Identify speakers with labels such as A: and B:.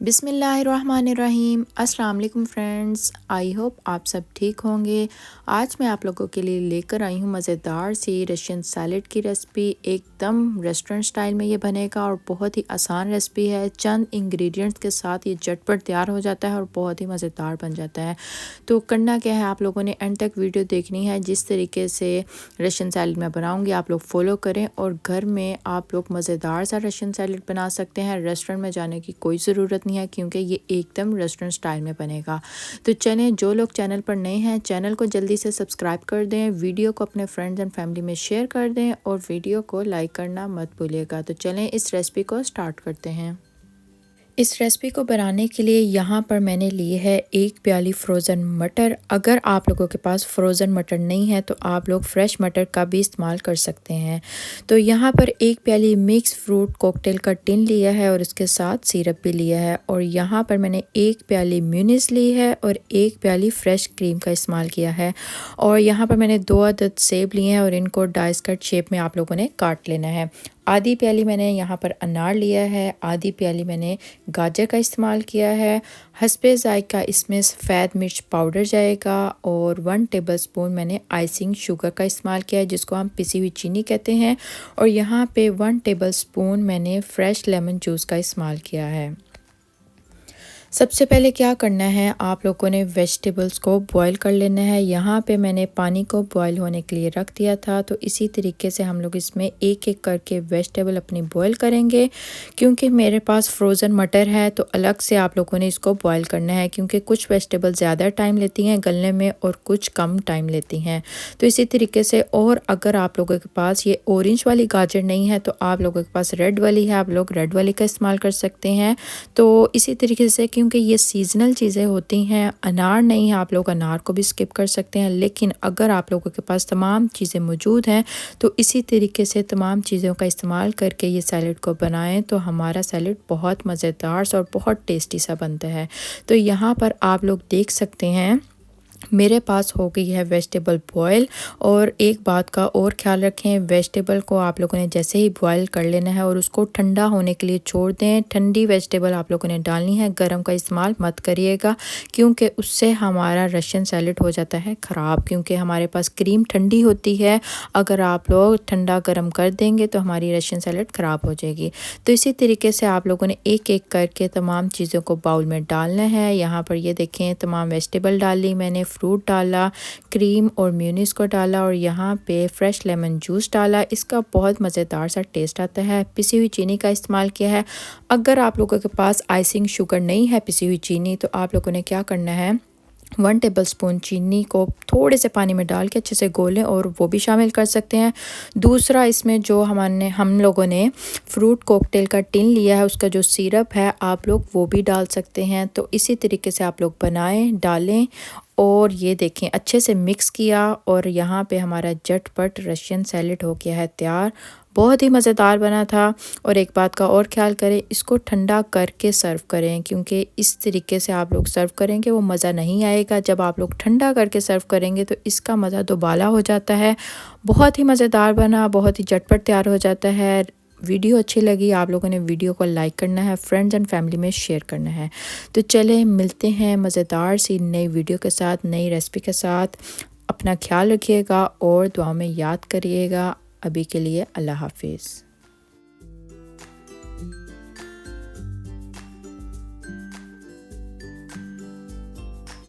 A: बिस्मिल्लाहिर्रहमानिर्रहीम। अस्सलाम वालेकुम फ्रेंड्स, आई होप आप सब ठीक होंगे। आज मैं आप लोगों के लिए लेकर आई हूँ मज़ेदार सी रशियन सैलेड की रेसिपी। एकदम रेस्टोरेंट स्टाइल में ये बनेगा और बहुत ही आसान रेसिपी है। चंद इंग्रेडिएंट्स के साथ ये झटपट तैयार हो जाता है और बहुत ही मज़ेदार बन जाता है। तो करना क्या है, आप लोगों ने एंड तक वीडियो देखनी है। जिस तरीके से रशियन सैलेड मैं बनाऊँगी आप लोग फॉलो करें और घर में आप लोग मज़ेदार सा रशियन सैलेड बना सकते हैं। रेस्टोरेंट में जाने की कोई ज़रूरत नहीं है क्योंकि ये एकदम रेस्टोरेंट स्टाइल में बनेगा। तो चलें, जो लोग चैनल पर नए हैं चैनल को जल्दी से सब्सक्राइब कर दें, वीडियो को अपने फ्रेंड्स एंड फैमिली में शेयर कर दें और वीडियो को लाइक करना मत भूलिएगा। तो चलें इस रेसिपी को स्टार्ट करते हैं। इस रेसिपी को बनाने के लिए यहाँ पर मैंने लिए है 1 प्याली फ्रोज़न मटर। अगर आप लोगों के पास फ्रोज़न मटर नहीं है तो आप लोग फ्रेश मटर का भी इस्तेमाल कर सकते हैं। तो यहाँ पर 1 प्याली मिक्स फ्रूट कॉकटेल का टिन लिया है और इसके साथ सिरप भी लिया है। और यहाँ पर मैंने 1 प्याली म्यूनिस ली है और 1 प्याली फ्रेश क्रीम का इस्तेमाल किया है। और यहाँ पर मैंने 2 अदद सेब लिए हैं और इनको डाइस कट शेप में आप लोगों ने काट लेना है। आधी प्याली मैंने यहाँ पर अनार लिया है, आधी प्याली मैंने गाजर का इस्तेमाल किया है। हस्बे ज़ायक़ा इसमें सफ़ेद मिर्च पाउडर जाएगा और 1 टेबलस्पून मैंने आइसिंग शुगर का इस्तेमाल किया है जिसको हम पिसी हुई चीनी कहते हैं। और यहाँ पे 1 टेबलस्पून मैंने फ़्रेश लेमन जूस का इस्तेमाल किया है। सबसे पहले क्या करना है, आप लोगों ने वेजिटेबल्स को बॉईल कर लेना है। यहाँ पे मैंने पानी को बॉईल होने के लिए रख दिया था। तो इसी तरीके से हम लोग इसमें एक एक करके वेजिटेबल अपनी बॉईल करेंगे। क्योंकि मेरे पास फ्रोज़न मटर है तो अलग से आप लोगों ने इसको बॉईल करना है क्योंकि कुछ वेजिटेबल ज़्यादा टाइम लेती हैं गलने में और कुछ कम टाइम लेती हैं। तो इसी तरीके से, और अगर आप लोगों के पास ये ऑरेंज वाली गाजर नहीं है तो आप लोगों के पास रेड वाली है, आप लोग रेड वाली का इस्तेमाल कर सकते हैं। तो इसी तरीके से, क्योंकि ये सीज़नल चीज़ें होती हैं, अनार नहीं है आप लोग अनार को भी स्किप कर सकते हैं। लेकिन अगर आप लोगों के पास तमाम चीज़ें मौजूद हैं तो इसी तरीके से तमाम चीज़ों का इस्तेमाल करके ये सैलेड को बनाएं तो हमारा सैलेड बहुत मज़ेदार और बहुत टेस्टी सा बनता है। तो यहाँ पर आप लोग देख सकते हैं मेरे पास हो गई है वेजिटेबल बॉयल। और एक बात का और ख्याल रखें, वेजिटेबल को आप लोगों ने जैसे ही बॉयल कर लेना है और उसको ठंडा होने के लिए छोड़ दें। ठंडी वेजिटेबल आप लोगों ने डालनी है, गरम का इस्तेमाल मत करिएगा क्योंकि उससे हमारा रशियन सैलेड हो जाता है ख़राब। क्योंकि हमारे पास क्रीम ठंडी होती है, अगर आप लोग ठंडा गरम कर देंगे तो हमारी रशियन सैलेड ख़राब हो जाएगी। तो इसी तरीके से आप लोगों ने एक एक करके तमाम चीज़ों को बाउल में डालना है। यहाँ पर ये देखें, तमाम वेजिटेबल डाल ली मैंने, फ्रूट डाला, क्रीम और म्यूनिस को डाला और यहाँ पे फ्रेश लेमन जूस डाला। इसका बहुत मज़ेदार सा टेस्ट आता है। पिसी हुई चीनी का इस्तेमाल किया है। अगर आप लोगों के पास आइसिंग शुगर नहीं है, पिसी हुई चीनी, तो आप लोगों ने क्या करना है, 1 टेबलस्पून चीनी को थोड़े से पानी में डाल के अच्छे से घोलें और वो भी शामिल कर सकते हैं। दूसरा, इसमें जो हम लोगों ने फ्रूट कॉकटेल का टिन लिया है उसका जो सिरप है आप लोग वो भी डाल सकते हैं। तो इसी तरीके से आप लोग बनाएं, डालें और ये देखें अच्छे से मिक्स किया और यहाँ पे हमारा झटपट रशियन सैलेड हो गया है तैयार। बहुत ही मज़ेदार बना था। और एक बात का और ख्याल करें, इसको ठंडा करके सर्व करें क्योंकि इस तरीके से आप लोग सर्व करेंगे वो मज़ा नहीं आएगा। जब आप लोग ठंडा करके सर्व करेंगे तो इसका मज़ा दोबाला हो जाता है। बहुत ही मज़ेदार बना, बहुत ही झटपट तैयार हो जाता है। वीडियो अच्छी लगी आप लोगों ने वीडियो को लाइक करना है, फ्रेंड्स एंड फैमिली में शेयर करना है। तो चलें मिलते हैं मज़ेदार सी नई वीडियो के साथ, नई रेसिपी के साथ। अपना ख्याल रखिएगा और दुआ में याद करिएगा। अभी के लिए अल्लाह हाफिज़।